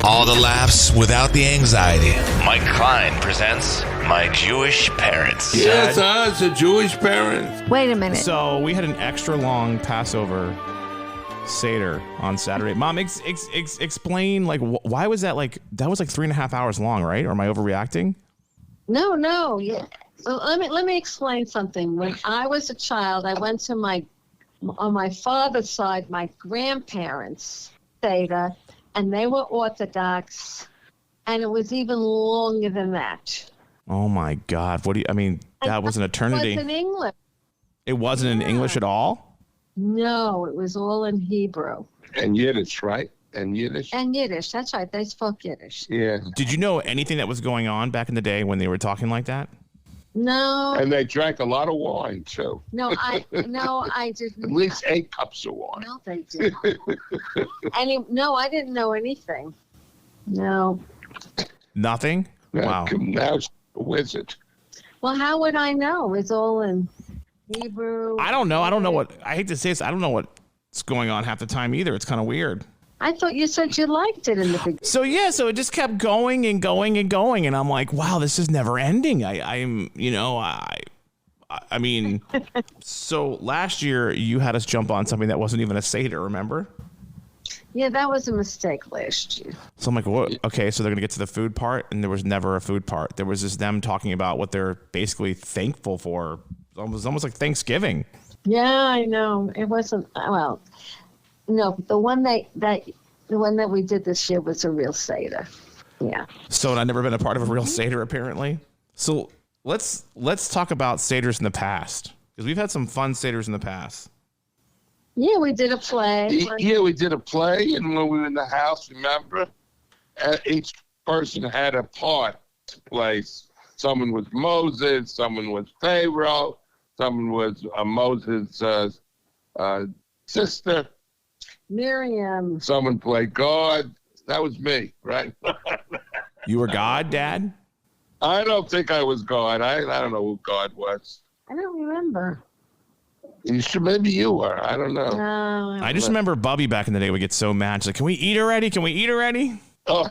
All the laughs without the anxiety. Mike Klein presents My Jewish Parents. Yes, it's a Jewish parents. Wait a minute. So we had an extra long Passover Seder on Saturday. Mom, explain, like, why was that like 3.5 hours long, right? Or am I overreacting? No. Yeah. Well, let me explain something. When I was a child, I went to on my father's side, my grandparents' Seder, and they were Orthodox, and it was even longer than that. Oh my God! That was an eternity. It was in English. It wasn't in English at all? No, it was all in Hebrew. And Yiddish, right? And Yiddish. That's right. They spoke Yiddish. Yeah. Did you know anything that was going on back in the day when they were talking like that? No. And they drank a lot of wine too. No, I didn't. At least 8 cups of wine. No, they didn't. No, I didn't know anything. No. Nothing? Wow. Now she's a wizard. Well, how would I know? It's all in Hebrew. I don't know. I hate to say this. I don't know what's going on half the time either. It's kind of weird. I thought you said you liked it in the beginning. So it just kept going and going and going, and I'm like, wow, this is never ending. So last year you had us jump on something that wasn't even a Seder, remember? Yeah, that was a mistake last year. So I'm like, what? Okay, so they're gonna get to the food part, and there was never a food part. There was just them talking about what they're basically thankful for. It was almost like Thanksgiving. Yeah, I know. It wasn't. Well, no, the one that we did this year was a real Seder. Yeah. So I've never been a part of a real Seder, apparently. So let's talk about Seders in the past, because we've had some fun Seders in the past. Yeah, we did a play. Yeah, we did a play, and when we were in the house, remember, each person had a part to play. Someone was Moses, someone was Pharaoh, someone was Moses' sister. Miriam. Someone played God. That was me, right? You were God, Dad? I don't think I was God. I don't know who God was. I don't remember. Maybe you were. I don't know. No. I just remember Bubby back in the day would get so mad. She's like, can we eat already? Can we eat already? Oh.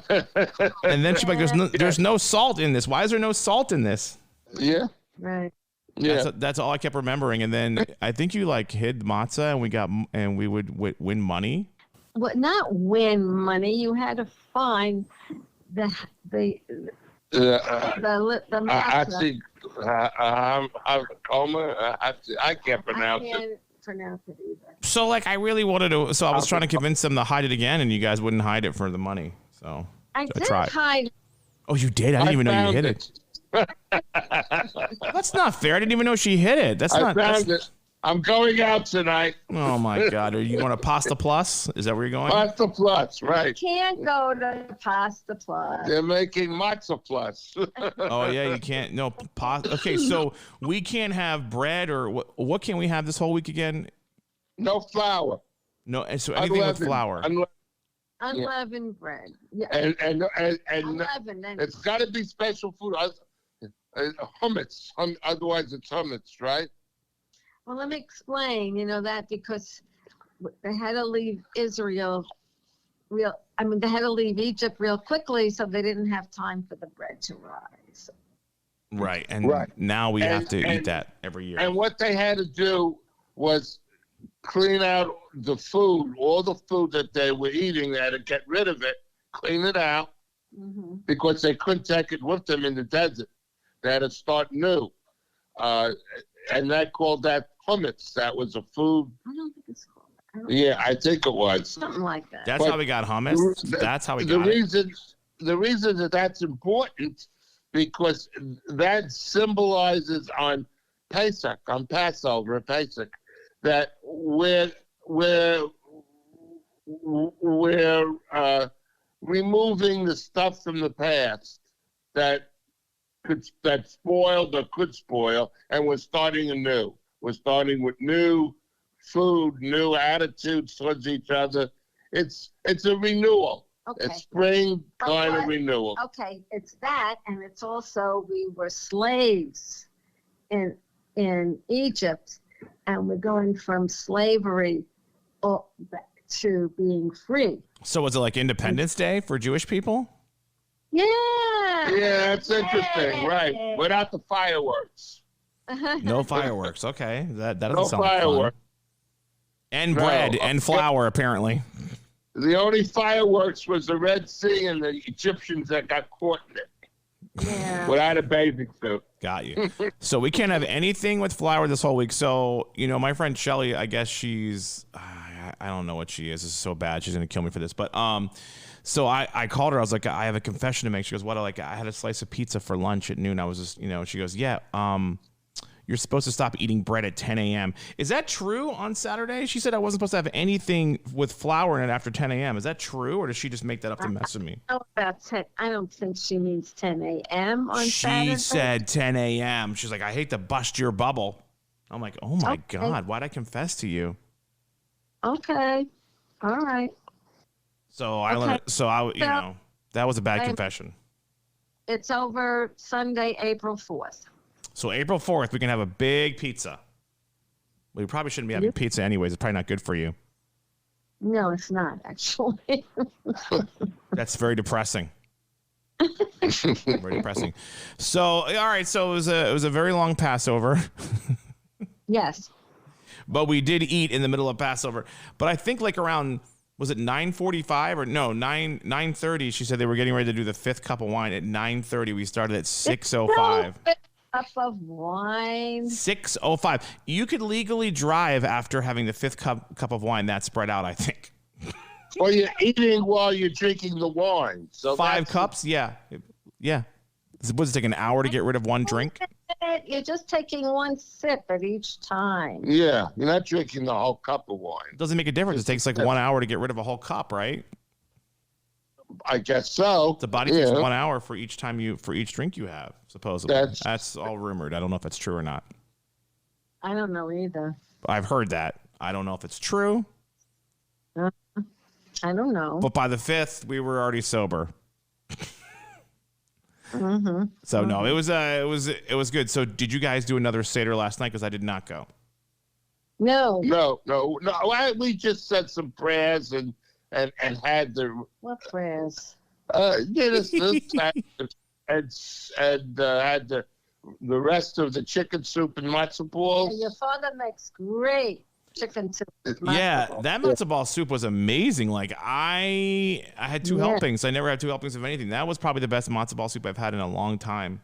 And then she'd be like, there's no salt in this. Why is there no salt in this? Yeah. Right. Yeah. That's all I kept remembering. And then I think you like hid matzah, and we would win money. Well, not win money. You had to find the matzah. Actually, I can't pronounce it. I can't pronounce it either. So like I really wanted to. So I was trying to convince them to hide it again, and you guys wouldn't hide it for the money. So I did tried. hide. Oh, you did? I didn't even know you hid it. That's not fair. I didn't even know she hit it. I found it. I'm going out tonight. Oh my God! Are you going to Pasta Plus? Is that where you're going? Pasta Plus, right? Can't go to Pasta Plus. They're making Matzah Plus. Oh yeah, you can't. No pasta. Okay, so we can't have bread or what can we have this whole week again? No flour. No, so anything with flour. Unleavened bread. Yeah. And Unleavened. it's got to be special food. Hummus. Otherwise, it's hummus, right? Well, let me explain. That because they had to leave Israel they had to leave Egypt real quickly, so they didn't have time for the bread to rise. Right, and now we have to eat that every year. And what they had to do was clean out the food, all the food that they were eating. They had to get rid of it, clean it out, because they couldn't take it with them in the desert. They had to start new. And they called that hummus. That was a food. I don't think it's called that. Yeah, I think it was. Something like that. That's how we got hummus? That's how we got it? The reason that's important, because that symbolizes on Pesach, on Passover, Pesach, that we're removing the stuff from the past that spoiled or could spoil, and we're starting anew. We're starting with new food, new attitudes towards each other. It's a renewal. Okay. It's spring kind of renewal. Okay, it's that, and it's also we were slaves in Egypt, and we're going from slavery back to being free. So was it like Independence Day for Jewish people? Yeah. Yeah, that's interesting. Right. Without the fireworks. No fireworks. Okay, that doesn't No sound like fun. fireworks. And No. bread and flour, apparently. The only fireworks was the Red Sea and the Egyptians that got caught in it. Yeah. Without a bathing suit. Got you. So we can't have anything with flour this whole week. So, my friend Shelly, I guess she's, I don't know what she is. This is so bad. She's going to kill me for this. But, so I called her. I was like, I have a confession to make. She goes, what? I had a slice of pizza for lunch at noon. I was just, she goes, yeah, you're supposed to stop eating bread at 10 a.m. Is that true on Saturday? She said I wasn't supposed to have anything with flour in it after 10 a.m. Is that true, or does she just make that up to mess with me? About 10. I don't think she means 10 a.m. on Saturday. She said 10 a.m. She's like, I hate to bust your bubble. I'm like, oh my God, why'd I confess to you? Okay. All right. So I learned. So that was a bad confession. It's over Sunday, April 4th. So April 4th, we can have a big pizza. We probably shouldn't be having pizza anyways. It's probably not good for you. No, it's not, actually. That's very depressing. Very depressing. So, all right. So it was a very long Passover. Yes. But we did eat in the middle of Passover. But I think like around, was it 9:45 or no, 9:30? She said they were getting ready to do the fifth cup of wine at 9:30. We started at 6:05. Cup of wine. 6:05. You could legally drive after having the fifth cup of wine. That's spread out, I think. Or you're eating while you're drinking the wine. So 5 cups? Yeah. Yeah. Was it take an hour to get rid of one drink? You're just taking one sip at each time. Yeah, you're not drinking the whole cup of wine. It doesn't make a difference. It takes like 1 hour to get rid of a whole cup, right? I guess so. The body takes 1 hour for each drink you have, supposedly. That's all rumored. I don't know if that's true or not. I don't know either. I've heard that. I don't know if it's true. I don't know. But by the 5th, we were already sober. Mm-hmm. So no, it was good. So did you guys do another Seder last night? Because I did not go. No. We just said some prayers and had the What prayers? and had the rest of the chicken soup and matzo balls. Your father makes great chicken soup. Yeah, that matzo ball soup was amazing. Like I had 2 helpings. I never had 2 helpings of anything. That was probably the best matzo ball soup I've had in a long time.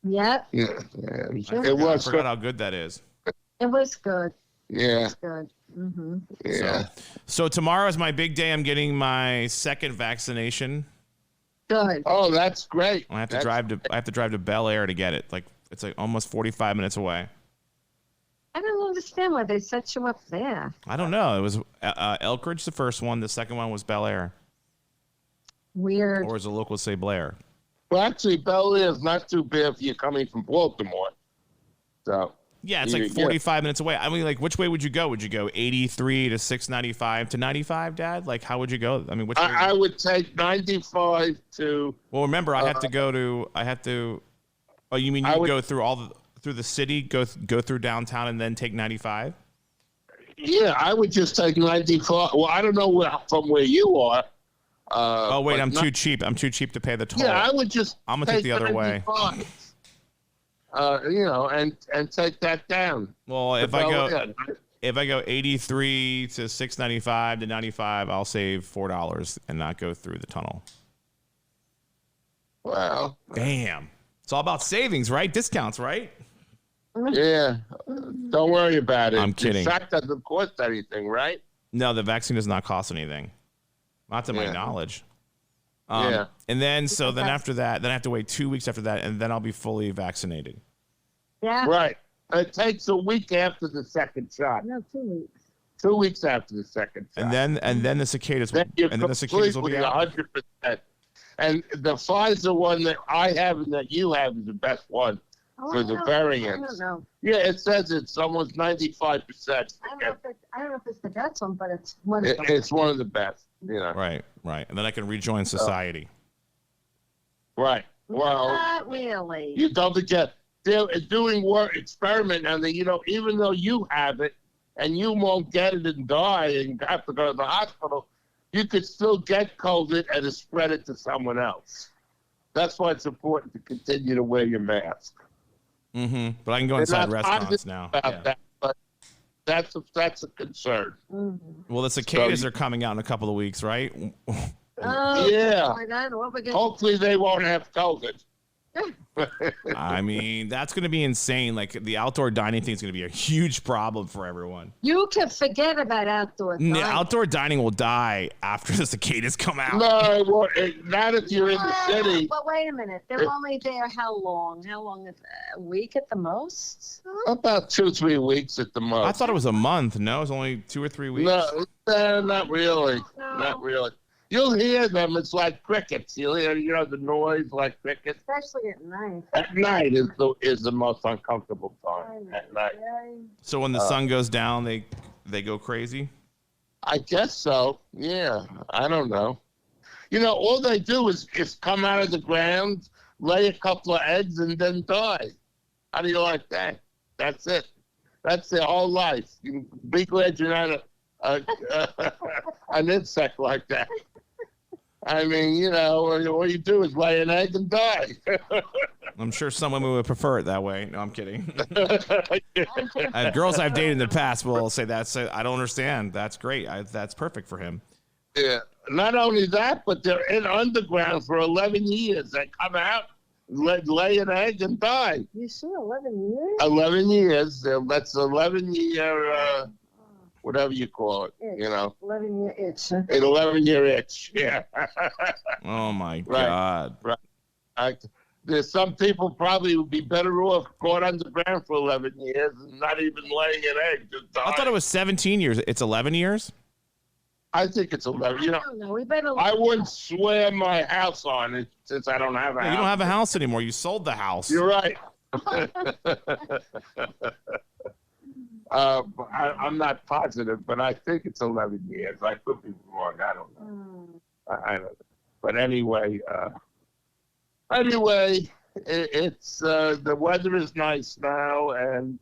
Yep. Yeah. I forgot how good that is. It was good. Yeah. It was good. Mm-hmm. Yeah. So tomorrow is my big day. I'm getting my 2nd vaccination. Good. Oh, that's great. I have to drive to Bel Air to get it. Like it's like almost 45 minutes away. I don't understand why they set you up there. I don't know. It was Elkridge, the first one. The second one was Bel Air. Weird. Or as the locals say, Blair. Well, actually, Bel Air is not too bad if you're coming from Baltimore. So. Yeah, it's like 45 minutes away. I mean, like, which way would you go? Would you go 83 to 695 to 95, Dad? Like, how would you go? I mean, which way? I would take 95 to. Well, remember, I have to. Oh, you mean you go through through the city, go through downtown, and then take 95? Yeah, I would just take 95. Well, I don't know from where you are. Oh wait, I'm too cheap. I'm too cheap to pay the toll. Yeah, I would just. I'm gonna take the other way. And take that down. Well, if I go 83 to 695 to 95, I'll save $4 and not go through the tunnel. Well, damn. It's all about savings, right? Discounts, right? Yeah. Don't worry about it. I'm kidding. The shot doesn't cost anything, right? No, the vaccine does not cost anything. Not to my knowledge. Yeah. And then after that, then I have to wait 2 weeks after that, and then I'll be fully vaccinated. Yeah. Right. It takes a week after the second shot. No, 2 weeks. 2 weeks after the second shot. And then the cicadas will be out. 100%. And the Pfizer one that I have and that you have is the best one for the variants. I don't know. Yeah, it says it's almost 95%. I don't know if it's the best one, but it's one of them. It's one of the best. You know. Right. And then I can rejoin society. Right. Well, not really. You don't forget, they're doing experiment on the, even though you have it and you won't get it and die and have to go to the hospital, you could still get COVID and spread it to someone else. That's why it's important to continue to wear your mask. Mm-hmm. But I can go They're inside not restaurants positive now. about Yeah. that, but that's a concern. Mm-hmm. Well, the cicadas are coming out in a couple of weeks, right? Oh, Yeah. my God, what we gonna- Hopefully they won't have COVID. I mean, that's going to be insane. Like, the outdoor dining thing is going to be a huge problem for everyone. You can forget about outdoor dining. Outdoor dining will die after the cicadas come out. No, well, not if you're in the city. But wait a minute. They're only there how long? How long is a week at the most? About 2-3 weeks at the most. I thought it was a month. No, it was only 2 or 3 weeks. No, not really. No. Not really. You'll hear them. It's like crickets. You'll hear, the noise like crickets. Especially at night. At night is the most uncomfortable time. At night. So when the sun goes down, they go crazy? I guess so. Yeah. I don't know. All they do is come out of the ground, lay a couple of eggs, and then die. How do you like that? That's it. That's their whole life. You be glad you're not an insect like that. I mean, all you do is lay an egg and die. I'm sure some women would prefer it that way. No, I'm kidding. Girls I've dated in the past will say that. So I don't understand. That's great. That's perfect for him. Yeah. Not only that, but they're in underground for 11 years. They come out, lay an egg, and die. You sure 11 years? 11 years. That's 11-year, whatever you call it. Itch. 11-year itch. An 11-year itch. Yeah. Oh my Right. God. Right. There's some people probably would be better off caught underground for 11 years and not even laying an egg. Just I thought it was 17 years. It's 11 years? I think it's 11. I don't know. We better. I wouldn't swear my house on it since I don't have a house. You don't have a house anymore. You sold the house. You're right. I'm not positive, but I think it's 11 years. I could be wrong. I don't know. I don't know. But anyway, it's the weather is nice now, and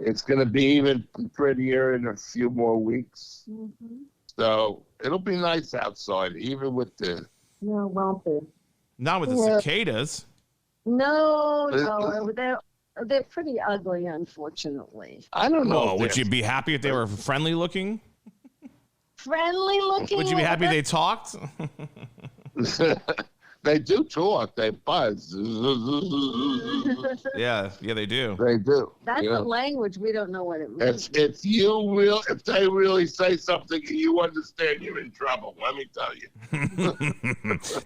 it's going to be even prettier in a few more weeks. Mm-hmm. So it'll be nice outside, even with the. No, it won't be. Not with the cicadas. No, they're pretty ugly, unfortunately. I don't know. Oh, would you be happy if they were friendly looking? Friendly looking? Would you be happy they talked? They do talk. They buzz. Yeah, they do. They do. That's a language we don't know what it means. If they really say something you understand, you're in trouble. Let me tell you.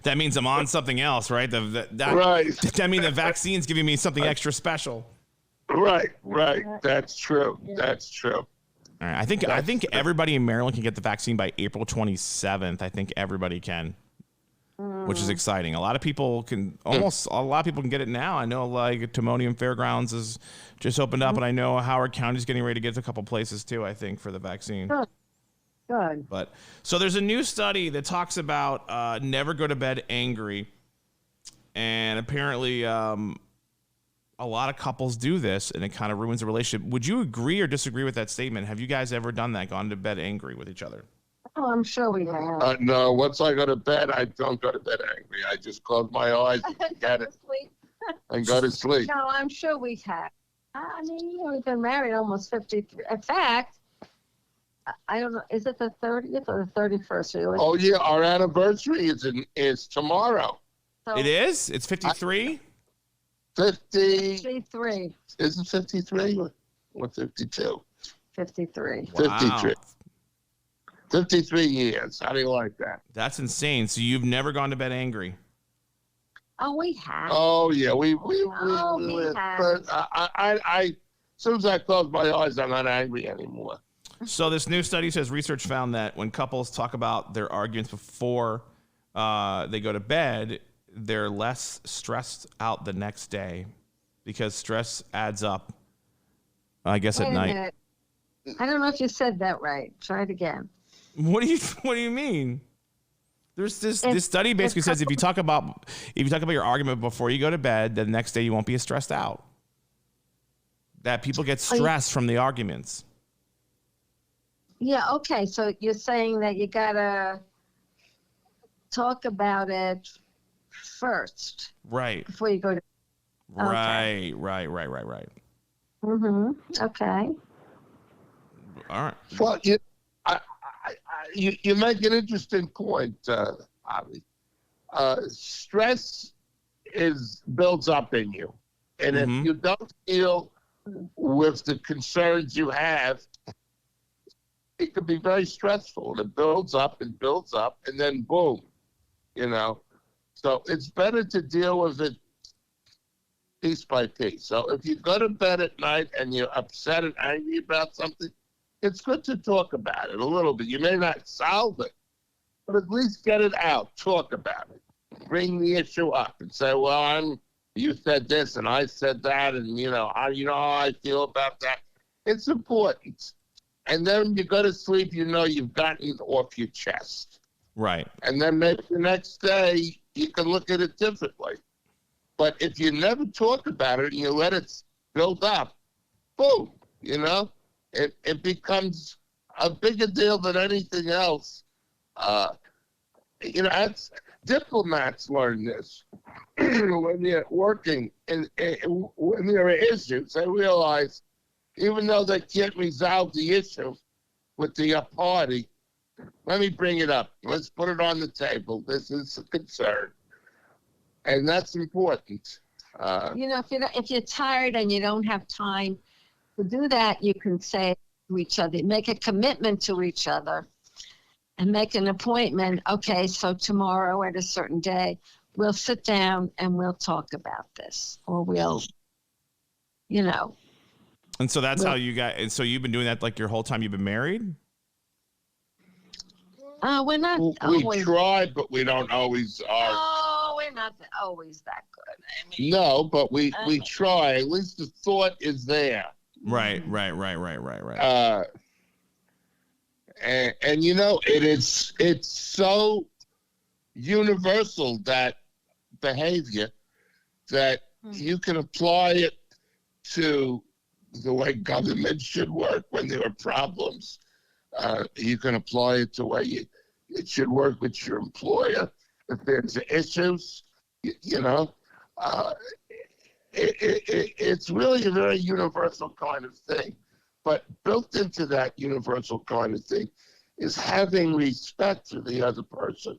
That means I'm on something else, right? Right. That means the vaccine's giving me something extra special. Right. That's true. Yeah. That's true. All right. I think everybody in Maryland can get the vaccine by April 27th. I think everybody can. Which is exciting. A lot of people can get it now. I know like Timonium Fairgrounds has just opened up, and I know Howard County is getting ready to get to a couple places too, I think, for the vaccine. Good. But so there's a new study that talks about never go to bed angry. And apparently a lot of couples do this, and it kind of ruins the relationship. Would you agree or disagree with that statement? Have you guys ever done that, gone to bed angry with each other? Oh, I'm sure we have. No, once I go to bed, I don't go to bed angry. I just close my eyes and forget it and go to sleep. No, I'm sure we have. I mean, we've been married almost 53. In fact, I don't know, is it the 30th or the 31st? Really? Oh, yeah, our anniversary is tomorrow. So, It is? It's 53? 50. 53. Is it 53 or 52? 53. Wow. 53. 53 years. How do you like that? That's insane. So you've never gone to bed angry? Oh, we have. Oh, yeah. We have. But as soon as I close my eyes, I'm not angry anymore. So this new study says research found that when couples talk about their arguments before they go to bed, they're less stressed out the next day because stress adds up, I guess, Wait at a night. minute. I don't know if you said that right. Try it again. What do you mean? There's this study basically says if you talk about your argument before you go to bed, the next day you won't be as stressed out. That people get stressed from the arguments. Yeah, okay. So you're saying that you gotta talk about it first Right. before you go to. Okay. Right. Okay. All right. Well, you make an interesting point, Avi. Stress builds up in you, and if Mm-hmm. you don't deal with the concerns you have, it can be very stressful. And it builds up and builds up, and then boom, you know. So it's better to deal with it piece by piece. So if you go to bed at night and you're upset and angry about something, it's good to talk about it a little bit. You may not solve it, but at least get it out. Talk about it. Bring the issue up and say, "Well, you said this and I said that, and how I feel about that." It's important. And then when you go to sleep, you've gotten it off your chest. Right. And then maybe the next day you can look at it differently. But if you never talk about it and you let it build up, boom, it becomes a bigger deal than anything else. Diplomats learn this. When you're working and when there are issues, they realize even though they can't resolve the issue with the party, let me bring it up. Let's put it on the table. This is a concern. And that's important. If you're tired and you don't have time to do that, you can say to each other, make a commitment to each other and make an appointment. Okay, so tomorrow at a certain day, we'll sit down and we'll talk about this, or And so that's how you got. And so you've been doing that like your whole time you've been married? We're not We always. try, but we don't always are. Oh, we're not always that good. I mean, No, but we try. At least the thought is there. Right. And it's so universal, that behavior, that you can apply it to the way government should work when there are problems. You can apply it to the way it should work with your employer if there's issues. It's really a very universal kind of thing. But built into that universal kind of thing is having respect for the other person,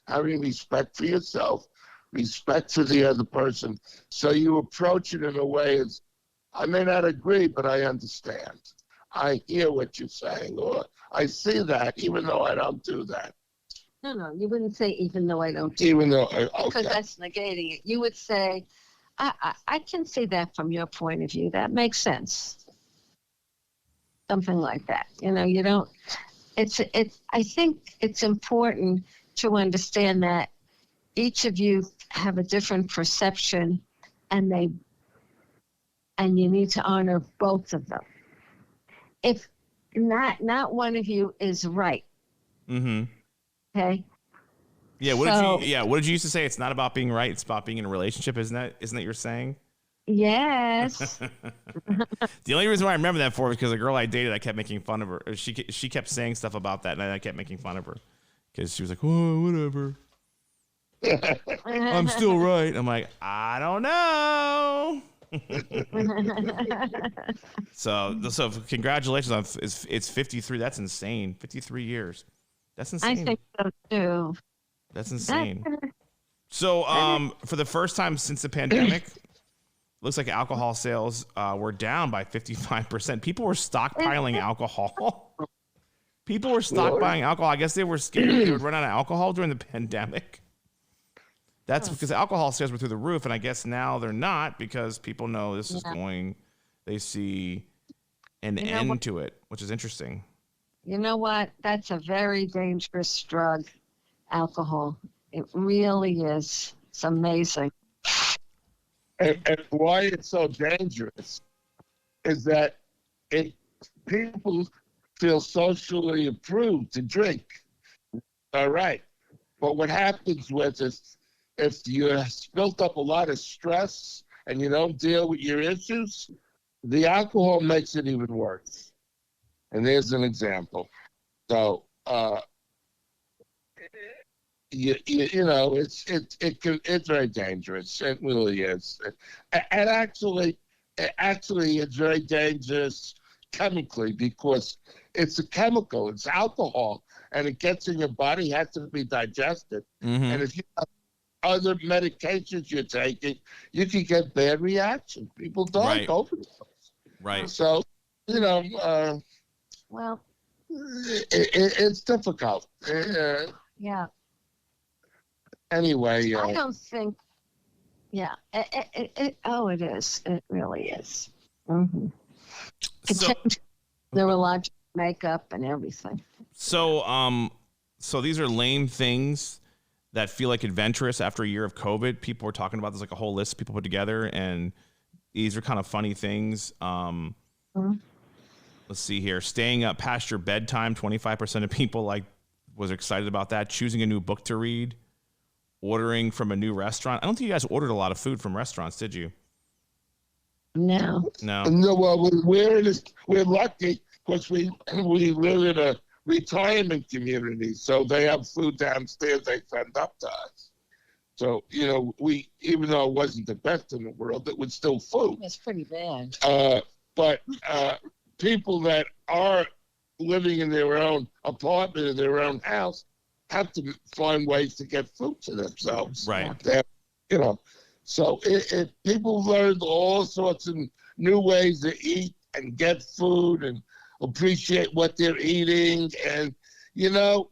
having respect for yourself, respect for the other person. So you approach it in a way as, I may not agree, but I understand. I hear what you're saying, or I see that, even though I don't do that. No, you wouldn't say even though I don't do Even though, because okay. that's negating it. You would say, I can see that from your point of view. That makes sense. Something like that. You don't. I think it's important to understand that each of you have a different perception, and you need to honor both of them. If not one of you is right. Mm-hmm. Okay. Yeah. What did you used to say? It's not about being right. It's about being in a relationship. Isn't that you're saying? Yes. The only reason why I remember that for was because the girl I dated, I kept making fun of her. She kept saying stuff about that, and I kept making fun of her because she was like, "Oh, whatever." I'm still right. I'm like, I don't know. So congratulations on it's 53. That's insane. 53 years. That's insane. I think so too. That's insane. So for the first time since the pandemic, looks like alcohol sales were down by 55%. People were stockpiling alcohol. People were stockpiling alcohol. I guess they were scared they would run out of alcohol during the pandemic. That's because alcohol sales were through the roof, and I guess now they're not because people know this is going. They see an end to it, which is interesting. You know what? That's a very dangerous drug, alcohol. It really is. It's amazing. And why it's so dangerous is that people feel socially approved to drink. All right. But what happens with is, if you have built up a lot of stress and you don't deal with your issues, the alcohol makes it even worse. And there's an example. So, you know, it's very dangerous. It really is. And actually, it's very dangerous chemically because it's a chemical. It's alcohol, and it gets in your body, has to be digested. Mm-hmm. And if you have other medications you're taking, you can get bad reactions. People die overdose. Right. So, you know, Well, it's difficult. yeah. Anyway, I don't think. Yeah. It is. It really is. Mm-hmm. It So, changed neurological makeup and everything. so these are lame things that feel like adventurous after a year of COVID. People were talking about this, like a whole list people put together, and these are kind of funny things. Let's see here. Staying up past your bedtime. 25% of people was excited about that. Choosing a new book to read. Ordering from a new restaurant. I don't think you guys ordered a lot of food from restaurants, did you? No. Well, we're lucky because we live in a retirement community, so they have food downstairs they send up to us. So, you know, even though it wasn't the best in the world, it was still food. It's pretty bad. But people that are living in their own apartment, in their own house, have to find ways to get food to themselves. Right. You know, so people learned all sorts of new ways to eat and get food and appreciate what they're eating. And, you know,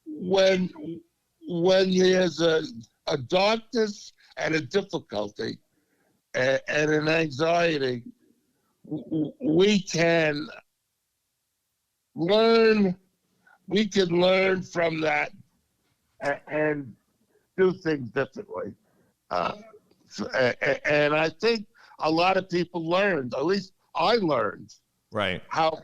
when there's a darkness and a difficulty and an anxiety, we can learn from that and do things differently. And I think a lot of people learned, at least I learned, right, how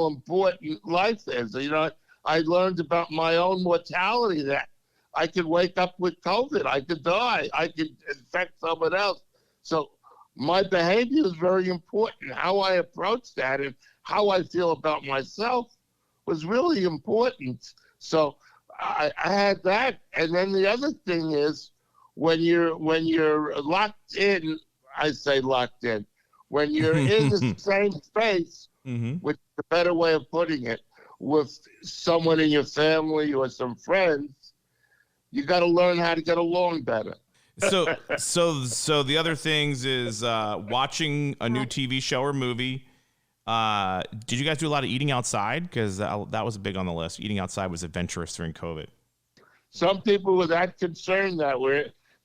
important life is. You know, I learned about my own mortality, that I could wake up with COVID, I could die, I could infect someone else. So my behavior is very important. How I approach that and how I feel about myself was really important. So I had that. And then the other thing is when you're locked in, I say locked in, when you're in the same space, which is a better way of putting it, with someone in your family or some friends, you got to learn how to get along better. So the other things is watching a new TV show or movie. Did you guys do a lot of eating outside? Because that was big on the list. Eating outside was adventurous during COVID. Some people were that concerned that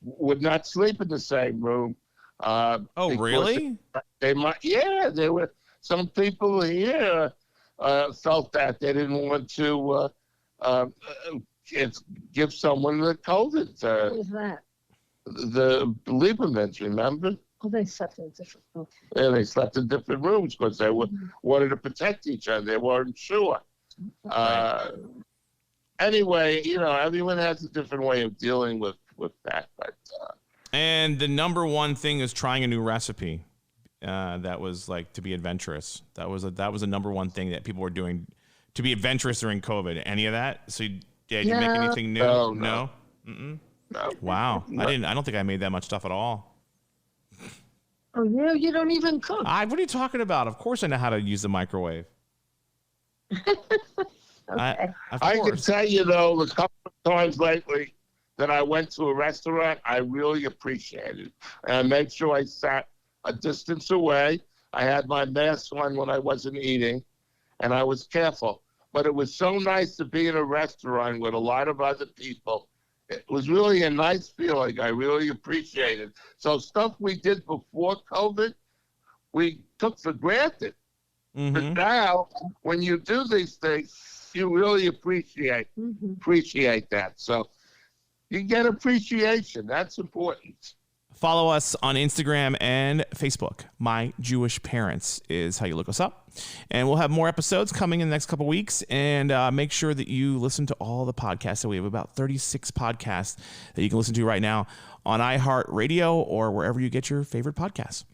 would not sleep in the same room. Oh, really? They might. Yeah, there were some people here felt that they didn't want to give someone the COVID. What was that? The Liebermans, remember? Oh, they slept in different rooms. Yeah, they slept in different rooms because they wanted to protect each other. They weren't sure. Anyway, you know, everyone has a different way of dealing with that. But and the number one thing is trying a new recipe. That was like to be adventurous. That was a number one thing that people were doing to be adventurous during COVID. Any of that? So did you make anything new? No. Mm-mm. No. Wow. No. I don't think I made that much stuff at all. Oh, yeah, you don't even cook. What are you talking about? Of course I know how to use the microwave. Okay. I can tell you, though, a couple of times lately that I went to a restaurant, I really appreciated it. And I made sure I sat a distance away. I had my mask on when I wasn't eating, and I was careful. But it was so nice to be in a restaurant with a lot of other people. It was really a nice feeling. I really appreciated it. So stuff we did before COVID, we took for granted. But now, when you do these things, you really appreciate that. So you get appreciation. That's important. Follow us on Instagram and Facebook. My Jewish Parents is how you look us up. And we'll have more episodes coming in the next couple weeks. And make sure that you listen to all the podcasts. So we have about 36 podcasts that you can listen to right now on iHeartRadio or wherever you get your favorite podcasts.